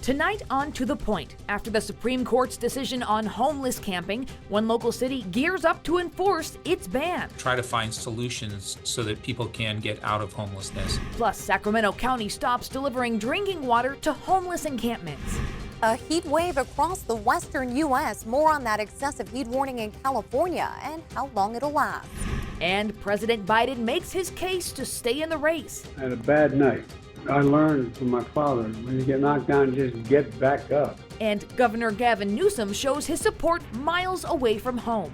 Tonight on To The Point, after the Supreme Court's decision on homeless camping, one local city gears up to enforce its ban. Try to find solutions so that people can get out of homelessness. Plus, Sacramento County stops delivering drinking water to homeless encampments. A heat wave across the western U.S. More on that excessive heat warning in California and how long it'll last. And President Biden makes his case to stay in the race. I had a bad night. I learned from my father, when you get knocked down, just get back up. And Governor Gavin Newsom shows his support miles away from home.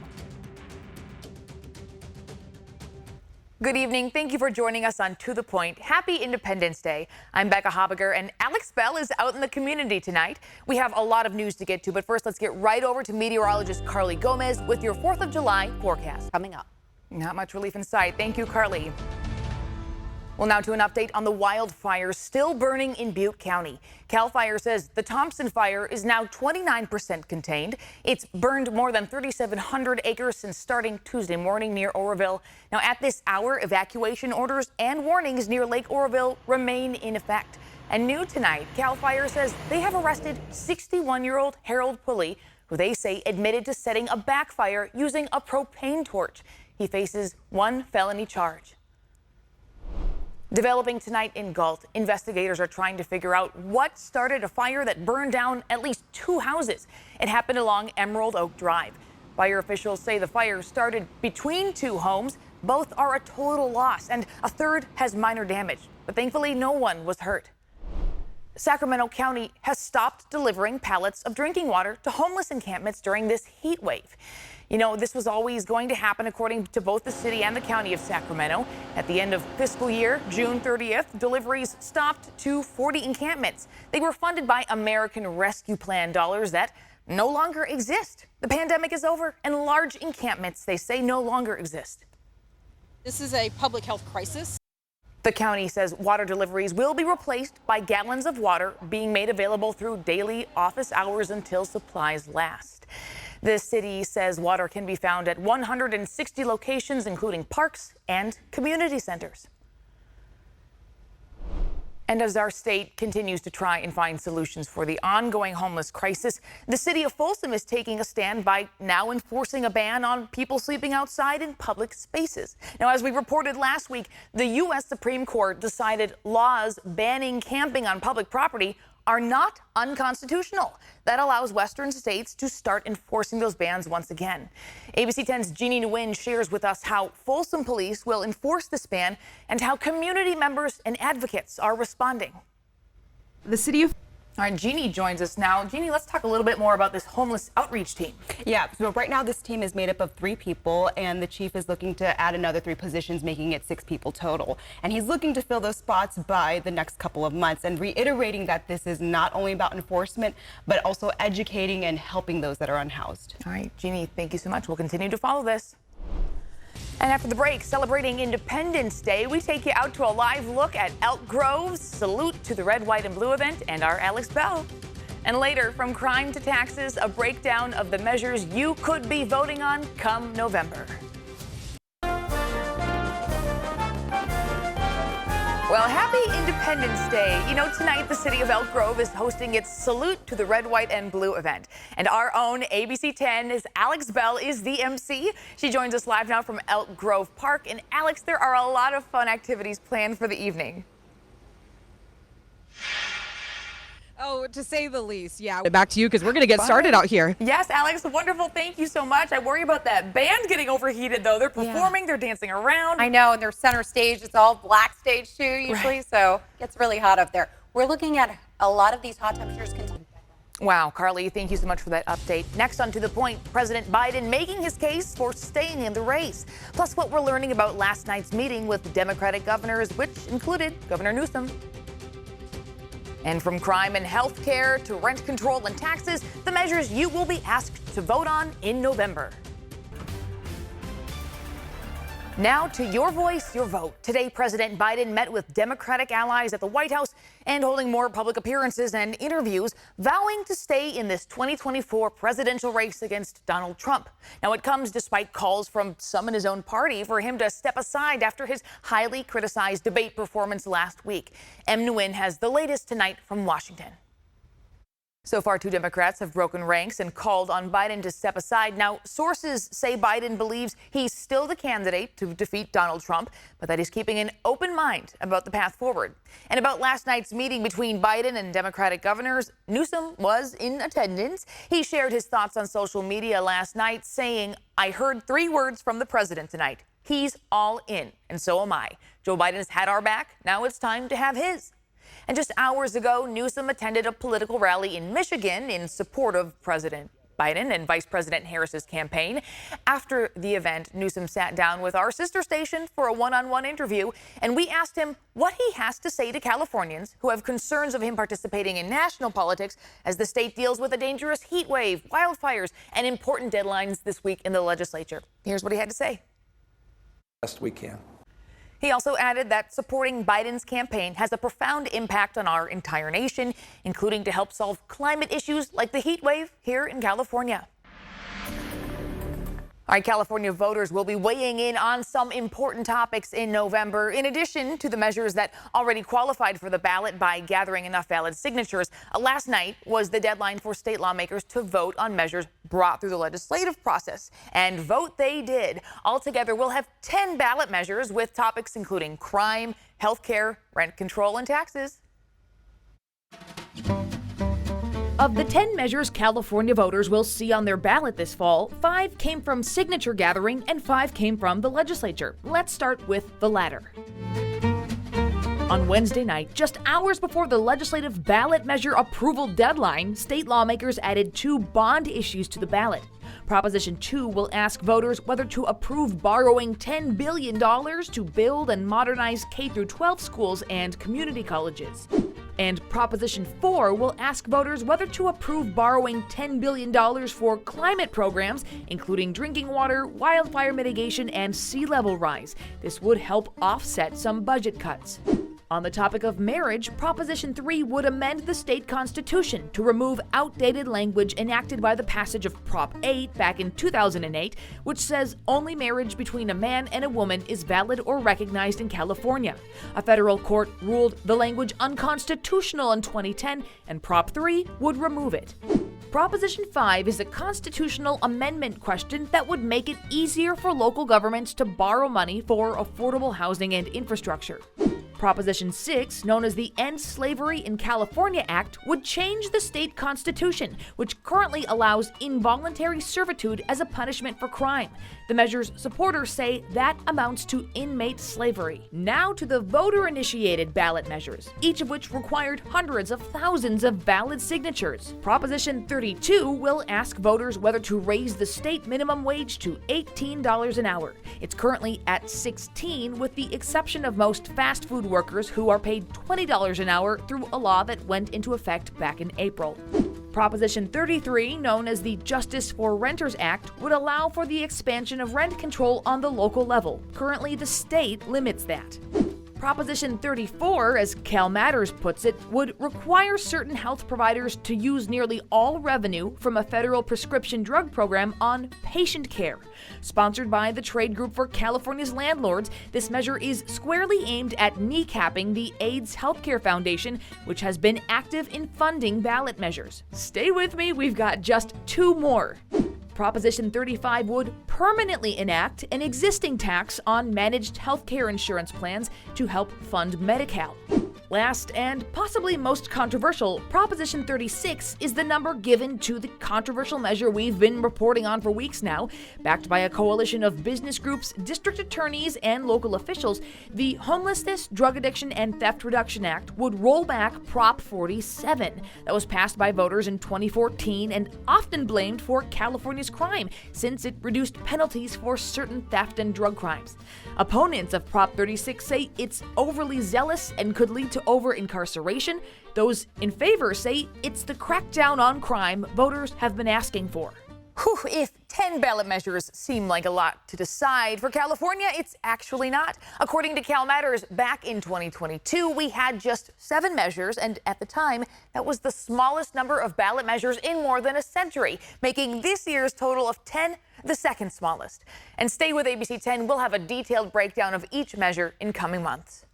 Good evening. Thank you for joining us on To The Point. Happy Independence Day. I'm Becca Habegger, and Alex Bell is out in the community tonight. We have a lot of news to get to, but first let's get right over to meteorologist Carly Gomez with your 4th of July forecast. Coming up. Not much relief in sight. Thank you, Carly. Well, now to an update on the wildfires still burning in Butte County. CAL FIRE says the Thompson fire is now 29% contained. It's burned more than 3,700 acres since starting Tuesday morning near Oroville. Now, at this hour, evacuation orders and warnings near Lake Oroville remain in effect. And new tonight, CAL FIRE says they have arrested 61-year-old Harold Pulley, who they say admitted to setting a backfire using a propane torch. He faces one felony charge. Developing tonight in Galt, investigators are trying to figure out what started a fire that burned down at least 2 houses. It happened along Emerald Oak Drive. Fire officials say the fire started between 2 homes. Both are a total loss, and a third has minor damage. But thankfully, no one was hurt. Sacramento County has stopped delivering pallets of drinking water to homeless encampments during this heat wave. You know, this was always going to happen according to both the city and the county of Sacramento. At the end of fiscal year, June 30th, deliveries stopped to 40 encampments. They were funded by American Rescue Plan dollars that no longer exist. The pandemic is over and large encampments, they say, no longer exist. This is a public health crisis. The county says water deliveries will be replaced by gallons of water being made available through daily office hours until supplies last. The city says water can be found at 160 locations, including parks and community centers. And as our state continues to try and find solutions for the ongoing homeless crisis, the city of Folsom is taking a stand by now enforcing a ban on people sleeping outside in public spaces. Now, as we reported last week, the U.S. Supreme Court decided laws banning camping on public property are not unconstitutional. That allows Western states to start enforcing those bans once again. ABC10's Jeannie Nguyen shares with us how Folsom police will enforce this ban and how community members and advocates are responding. The city of All right, Jeannie joins us now. Jeannie, let's talk a little bit more about this homeless outreach team. Yeah, so right now this team is made up of 3 people, and the chief is looking to add another 3 positions, making it 6 people total. And he's looking to fill those spots by the next couple of months, and reiterating that this is not only about enforcement, but also educating and helping those that are unhoused. All right, Jeannie, thank you so much. We'll continue to follow this. And after the break, celebrating Independence Day, we take you out to a live look at Elk Grove's Salute to the Red, White, and Blue event and our Alex Bell. And later, from crime to taxes, a breakdown of the measures you could be voting on come November. Well, happy Independence Day. You know, tonight the city of Elk Grove is hosting its Salute to the Red, White, and Blue event. And our own ABC10's Alex Bell is the MC. She joins us live now from Elk Grove Park. And Alex, there are a lot of fun activities planned for the evening. Oh, to say the least, yeah. Back to you, because we're going to get started out here. Yes, Alex, wonderful. Thank you so much. I worry about that band getting overheated, though. They're performing, They're dancing around. I know, and they're center stage. It's all black stage, too, usually, so it gets really hot up there. We're looking at a lot of these hot temperatures continue. Wow, Carly, thank you so much for that update. Next on To The Point, President Biden making his case for staying in the race. Plus, what we're learning about last night's meeting with Democratic governors, which included Governor Newsom. And from crime and health care to rent control and taxes, the measures you will be asked to vote on in November. Now to your voice, your vote. Today, President Biden met with Democratic allies at the White House and holding more public appearances and interviews, vowing to stay in this 2024 presidential race against Donald Trump. Now, it comes despite calls from some in his own party for him to step aside after his highly criticized debate performance last week. M. Nguyen has the latest tonight from Washington. So far, 2 Democrats have broken ranks and called on Biden to step aside. Now, sources say Biden believes he's still the candidate to defeat Donald Trump, but that he's keeping an open mind about the path forward. And about last night's meeting between Biden and Democratic governors, Newsom was in attendance. He shared his thoughts on social media last night, saying, "I heard 3 words from the president tonight. He's all in, and so am I. Joe Biden's had our back. Now it's time to have his." And just hours ago, Newsom attended a political rally in Michigan in support of President Biden and Vice President Harris's campaign. After the event, Newsom sat down with our sister station for a one-on-one interview, and we asked him what he has to say to Californians who have concerns of him participating in national politics as the state deals with a dangerous heat wave, wildfires, and important deadlines this week in the legislature. Here's what he had to say. Best we can. He also added that supporting Biden's campaign has a profound impact on our entire nation, including to help solve climate issues like the heat wave here in California. All right, California voters will be weighing in on some important topics in November. In addition to the measures that already qualified for the ballot by gathering enough valid signatures, last night was the deadline for state lawmakers to vote on measures brought through the legislative process. And vote they did. Altogether, we'll have 10 ballot measures with topics including crime, health care, rent control, and taxes. Of the 10 measures California voters will see on their ballot this fall, 5 came from signature gathering and 5 came from the legislature. Let's start with the latter. On Wednesday night, just hours before the legislative ballot measure approval deadline, state lawmakers added 2 bond issues to the ballot. Proposition 2 will ask voters whether to approve borrowing $10 billion to build and modernize K-12 schools and community colleges. And Proposition 4 will ask voters whether to approve borrowing $10 billion for climate programs, including drinking water, wildfire mitigation, and sea level rise. This would help offset some budget cuts. On the topic of marriage, Proposition 3 would amend the state constitution to remove outdated language enacted by the passage of Prop 8 back in 2008, which says only marriage between a man and a woman is valid or recognized in California. A federal court ruled the language unconstitutional in 2010, and Prop 3 would remove it. Proposition 5 is a constitutional amendment question that would make it easier for local governments to borrow money for affordable housing and infrastructure. Proposition 6, known as the End Slavery in California Act, would change the state constitution, which currently allows involuntary servitude as a punishment for crime. The measure's supporters say that amounts to inmate slavery. Now to the voter-initiated ballot measures, each of which required hundreds of thousands of valid signatures. Proposition 32 will ask voters whether to raise the state minimum wage to $18 an hour. It's currently at $16, with the exception of most fast food workers who are paid $20 an hour through a law that went into effect back in April. Proposition 33, known as the Justice for Renters Act, would allow for the expansion of rent control on the local level. Currently, the state limits that. Proposition 34, as CalMatters puts it, would require certain health providers to use nearly all revenue from a federal prescription drug program on patient care. Sponsored by the Trade Group for California's Landlords, this measure is squarely aimed at kneecapping the AIDS Healthcare Foundation, which has been active in funding ballot measures. Stay with me, we've got just 2 more. Proposition 35 would permanently enact an existing tax on managed healthcare insurance plans to help fund Medi-Cal. Last and possibly most controversial, Proposition 36 is the number given to the controversial measure we've been reporting on for weeks now. Backed by a coalition of business groups, district attorneys, and local officials, the Homelessness, Drug Addiction, and Theft Reduction Act would roll back Prop 47 that was passed by voters in 2014 and often blamed for California's crime, since it reduced penalties for certain theft and drug crimes. Opponents of Prop 36 say it's overly zealous and could lead to over-incarceration. Those in favor say it's the crackdown on crime voters have been asking for. Whew, if 10 ballot measures seem like a lot to decide, for California, it's actually not. According to CalMatters, back in 2022, we had just 7 measures, and at the time, that was the smallest number of ballot measures in more than a century, making this year's total of 10 the second smallest. And stay with ABC 10, we'll have a detailed breakdown of each measure in coming months.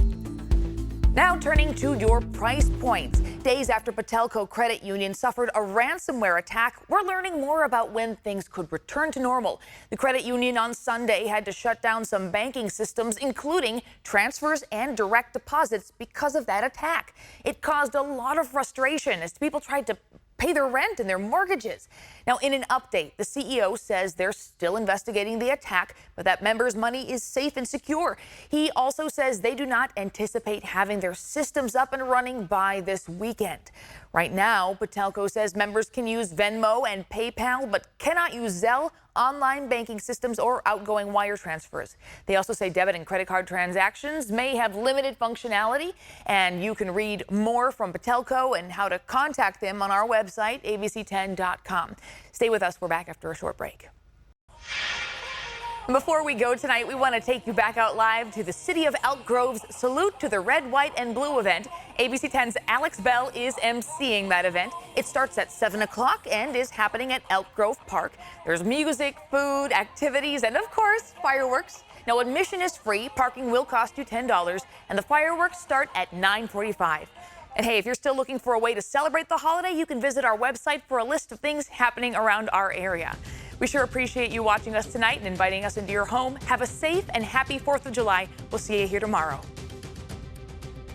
Now turning to your price points. Days after Patelco Credit Union suffered a ransomware attack, we're learning more about when things could return to normal. The credit union on Sunday had to shut down some banking systems, including transfers and direct deposits, because of that attack. It caused a lot of frustration as people tried to pay their rent and their mortgages. Now, in an update, the CEO says they're still investigating the attack, but that members' money is safe and secure. He also says they do not anticipate having their systems up and running by this weekend. Right now, Patelco says members can use Venmo and PayPal, but cannot use Zelle, online banking systems, or outgoing wire transfers. They also say debit and credit card transactions may have limited functionality, and you can read more from Patelco and how to contact them on our website, ABC10.com. Stay with us. We're back after a short break. Before we go tonight, we want to take you back out live to the city of Elk Grove's Salute to the Red, White, and Blue event. ABC10's Alex Bell is emceeing that event. It starts at 7 o'clock and is happening at Elk Grove Park. There's music, food, activities, and of course, fireworks. Now, admission is free, parking will cost you $10, and the fireworks start at 9:45. And hey, if you're still looking for a way to celebrate the holiday, you can visit our website for a list of things happening around our area. We sure appreciate you watching us tonight and inviting us into your home. Have a safe and happy 4th of July. We'll see you here tomorrow.